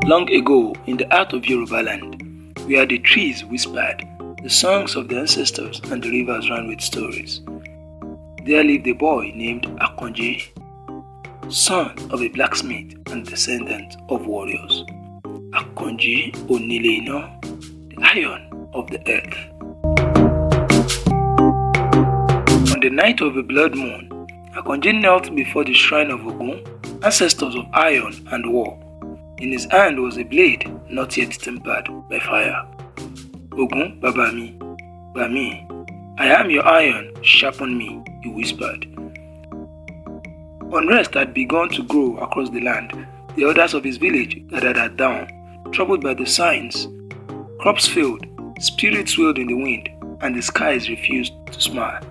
Long ago, in the heart of Yoruba land, where the trees whispered the songs of the ancestors and the rivers ran with stories, there lived a boy named Akonji, son of a blacksmith and descendant of warriors. Akonji Onileina, the iron of the earth. On the night of a blood moon, Akonji knelt before the shrine of Ogun, ancestors of iron and war. In his hand was a blade not yet tempered by fire. Ogun, Babami, Bami, I am your iron, sharpen me, he whispered. Unrest had begun to grow across the land. The elders of his village gathered at dawn, troubled by the signs. Crops failed, spirits wailed in the wind, and the skies refused to smile.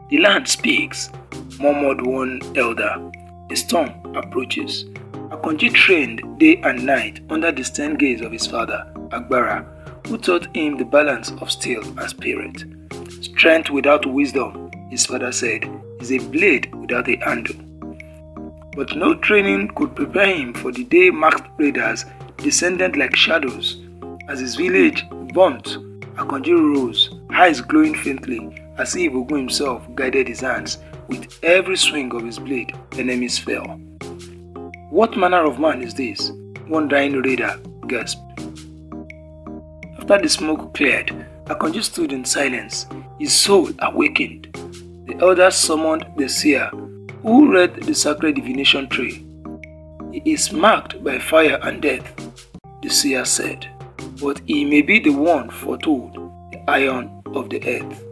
The land speaks, murmured one elder. A storm approaches. Akonji trained day and night under the stern gaze of his father, Agbara, who taught him the balance of steel and spirit. Strength without wisdom, his father said, is a blade without a handle. But no training could prepare him for the day masked raiders descended like shadows. As his village burnt, Akonji rose, eyes glowing faintly, as if Ogun himself guided his hands. With every swing of his blade, enemies fell. What manner of man is this? One dying raider gasped. After the smoke cleared, Akonji stood in silence, his soul awakened. The elders summoned the seer, who read the sacred divination tree. He is marked by fire and death, the seer said, but he may be the one foretold, the iron of the earth.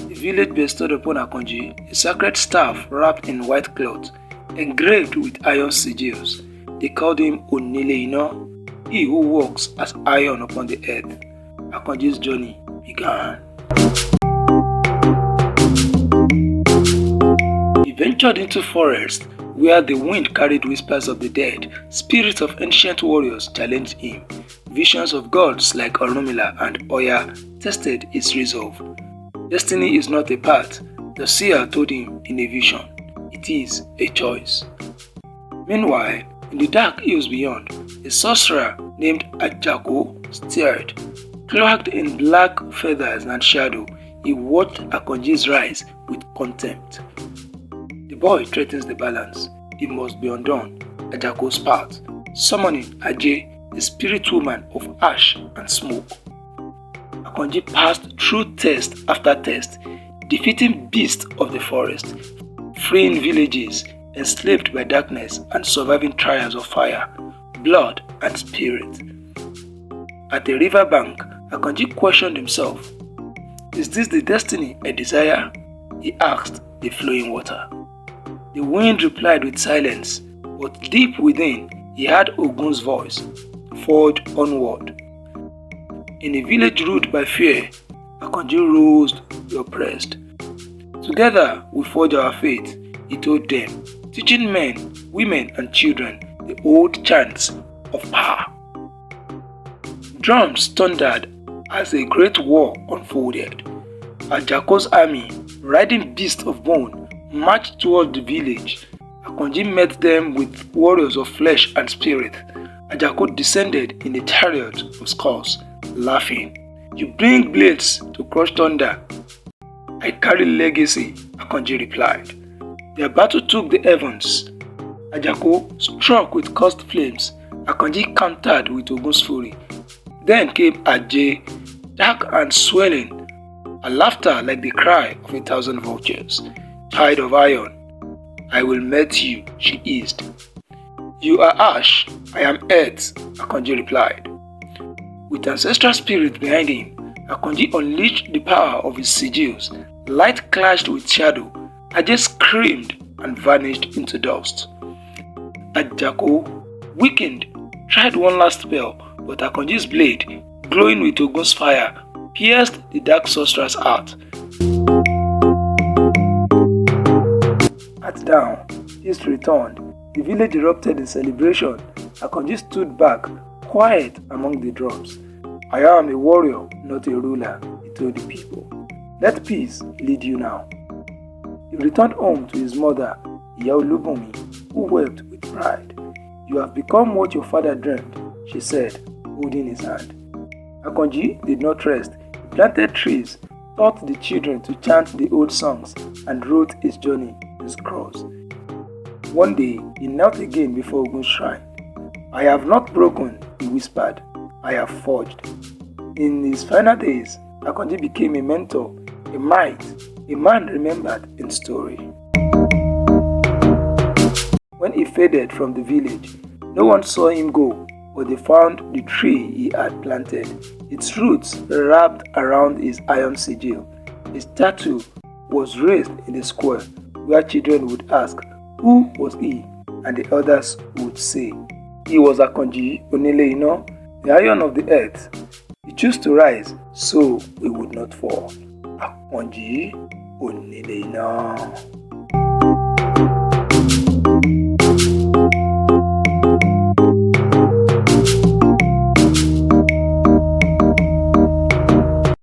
The village bestowed upon Akonji a sacred staff wrapped in white cloth, engraved with iron sigils. They called him Onileina, he who walks as iron upon the earth. Akonji's journey began. He ventured into forest where the wind carried whispers of the dead. Spirits of ancient warriors challenged him. Visions of gods like Orunmila and Oya tested his resolve. Destiny is not a path, the seer told him in a vision. It is a choice. Meanwhile, in the dark hills beyond, a sorcerer named Ajako stared. Cloaked in black feathers and shadow, he watched Akonji's rise with contempt. The boy threatens the balance. It must be undone. Ajako spat, summoning Aje, the spirit woman of ash and smoke. Akonji passed through test after test, defeating beasts of the forest, freeing villages enslaved by darkness and surviving trials of fire, blood, and spirit. At the river bank, Akonji questioned himself. Is this the destiny I desire? He asked the flowing water. The wind replied with silence, but deep within he heard Ogun's voice. Forge onward. In a village ruled by fear, Akonji rose the oppressed. Together we forge our faith, he told them, teaching men, women, and children the old chants of power. Drums thundered as a great war unfolded. Ajako's army, riding beasts of bone, marched toward the village. Akonji met them with warriors of flesh and spirit. Ajako descended in a chariot of skulls, laughing. You bring blades to crush thunder. I carry legacy, Akonji replied. Their battle took the heavens. Ajako struck with cursed flames. Akonji countered with Ogun's fury. Then came Aje, dark and swelling, a laughter like the cry of 1,000 vultures. Child of iron, I will melt you, she eased. You are ash, I am earth, Akonji replied. With ancestral spirit behind him, Akonji unleashed the power of his sigils. Light clashed with shadow. Aje screamed and vanished into dust. Ajako, weakened, tried one last spell, but Akonji's blade, glowing with Ogun's fire, pierced the dark sorcerer's heart. At dawn, peace returned. The village erupted in celebration. Akonji stood back, quiet among the drums. I am a warrior, not a ruler, he told the people. Let peace lead you now. He returned home to his mother, Iya Olubunmi, who wept with pride. "You have become what your father dreamed," she said, holding his hand. Akonji did not rest. He planted trees, taught the children to chant the old songs, and wrote his journey in scrolls. One day, he knelt again before Ogun's shrine. "I have not broken," he whispered. "I have forged." In his final days, Akonji became a mentor, a mite, a man remembered in story. When he faded from the village, no one saw him go, but they found the tree he had planted, its roots wrapped around his iron sigil. A statue was raised in the square, where children would ask, "Who was he?" and the others would say, "He was Akonji Onileina, the iron of the earth. He chose to rise so we would not fall." Akonji Onileina.